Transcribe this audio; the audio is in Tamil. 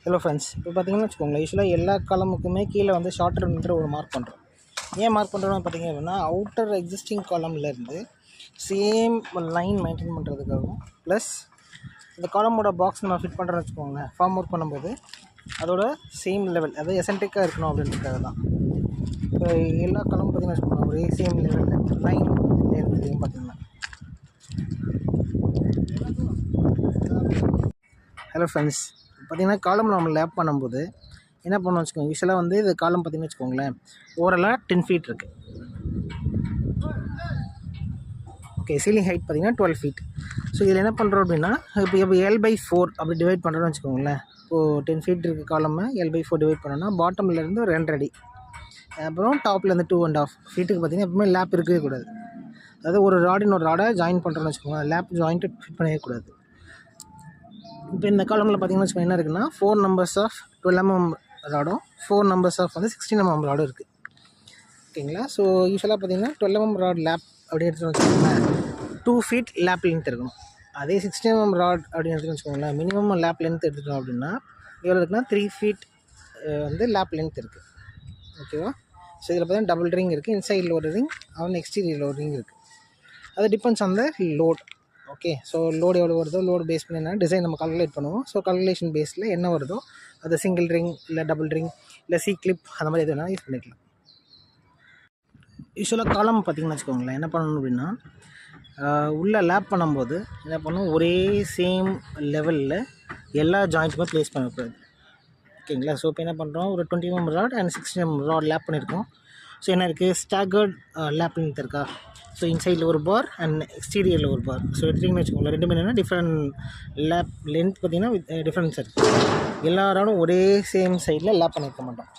ஹலோ ஃப்ரெண்ட்ஸ், இப்போ பார்த்தீங்கன்னு வச்சுக்கோங்களேன், யூஸ்வலாக எல்லா காலமுக்குமே கீழே வந்து ஷார்ட்டர்ன்ற ஒரு மார்க் பண்ணுறோம். ஏன் மார்க் பண்ணுறோம்னு பார்த்தீங்க அப்படின்னா, அவுட்டர் எக்ஸிஸ்டிங் காலம்லேருந்து சேம் லைன் மெயின்டைன் பண்ணுறதுக்காகவும், ப்ளஸ் இந்த காலமோட பாக்ஸ் நம்ம ஃபிட் பண்ணுறோன்னு வச்சுக்கோங்களேன், ஃபார்ம் ஒர்க் பண்ணும்போது அதோட சேம் லெவல், அதாவது எசன்ட்ரிக்காக இருக்கணும் அப்படின்றதுக்காக தான். இப்போ எல்லா காலமும் பார்த்தீங்கன்னா வச்சுக்கோங்களேன், ஒரே சேம் லெவலில் லைன் தெரியும் பார்த்தீங்கன்னா. ஹலோ ஃப்ரெண்ட்ஸ், பார்த்திங்கன்னா காலம் நம்ம லேப் பண்ணும்போது என்ன பண்ணணும் வச்சுக்கோங்க, யூஸ்வலாக வந்து இது காலம் பார்த்திங்கன்னு வச்சுக்கோங்களேன், ஓவராலாக 10 ஃபீட் இருக்குது. ஓகே, சீலிங் ஹைட் பார்த்திங்கன்னா 12 ஃபீட். ஸோ இதில் என்ன பண்ணுறோம் அப்படின்னா, இப்போ L/4 அப்படி டிவைட் பண்ணுறோன்னு வச்சுக்கோங்களேன். இப்போது 10 ஃபீட் இருக்குது காலம்மை L/4 டிவைட் பண்ணோன்னா பாட்டம்லேருந்து 2 அடி, அப்புறம் டாப்லேருந்து 2.5 ஃபீட்டுக்கு பார்த்திங்கன்னா எப்பவுமே லேப் இருக்கவே கூடாது. அதாவது ஒரு ராடின் ஒரு ராடை ஜாயின் பண்ணுறோன்னு வச்சுக்கோங்க, லேப் ஜாயிண்ட்டு ஃபிட் பண்ணவே கூடாது. இப்போ இந்த காலமில் பார்த்திங்கன்னா வச்சுக்கோங்க என்ன இருக்குன்னா, 4 நம்பர்ஸ் ஆஃப் 12 mm ராடும் 4 நம்பர்ஸ் ஆஃப் வந்து 16 mm ராடும் இருக்குது. ஓகேங்களா? ஸோ யூஸ்வலாக பார்த்திங்கன்னா 12 mm ராட் லேப் அப்படி எடுத்துகிட்டு வச்சுக்கோங்களேன், 2 ஃபீட் லேப் லென்த் இருக்கணும். அதே 16 mm ராட் அப்படின்னு எடுத்துகிட்டு வச்சுக்கோங்களேன், மினிமம் லேப் லென்த் எடுத்துட்டோம் அப்படின்னா எவ்வளோ இருக்குன்னா 3 ஃபீட் வந்து லேப் லென்த் இருக்குது. ஓகேவா? ஸோ இதில் பார்த்தீங்கன்னா டபுள் ரிங் இருக்குது, இன்சைடில் ஒரு ரிங், அவன் எக்ஸ்டீரியரில் ஒரு ரிங் இருக்குது. அது depends on the load. Okay, so load எவ்வளோ வருதோ, லோடு பேஸ் பண்ணி என்ன டிசைன் நம்ம கால்குலேட் பண்ணுவோம். ஸோ கால்குலேஷன் பேஸில் என்ன வருதோ அது சிங்கிள் ரிங் இல்லை டபுள் ரிங் இல்லை சி கிளிப் அந்த மாதிரி எது வேணாலும் யூஸ் பண்ணிக்கலாம். யூஸ்வலாக காலம் பார்த்திங்கன்னு வச்சுக்கோங்களேன், என்ன பண்ணணும் அப்படின்னா, உள்ளே லேப் பண்ணும்போது என்ன பண்ணணும், ஒரே சேம் லெவலில் எல்லா ஜாயிண்ட்டுமே ப்ளேஸ் பண்ணக்கூடாது. ஓகேங்களா? ஸோ இப்போ என்ன பண்ணுறோம், ஒரு 20 mm rod and 16 mm rod lap பண்ணியிருக்கோம். ஸோ என்ன இருக்குது, ஸ்டாகர்ட் லேப் லென்த் இருக்கா. ஸோ இன்சைடில் ஒரு பார் அண்ட் எக்ஸ்டீரியரில் ஒரு பார். ஸோ எடுத்துகிட்டிங்கன்னு வச்சுக்கோங்களேன், ரெண்டுமே என்னென்னா டிஃப்ரெண்ட் லேப் லென்த் பார்த்திங்கன்னா டிஃப்ரென்ஸ் இருக்குது. எல்லா ராடும் ஒரே சேம் சைடில் லேப் பண்ணியிருக்க மாட்டோம்.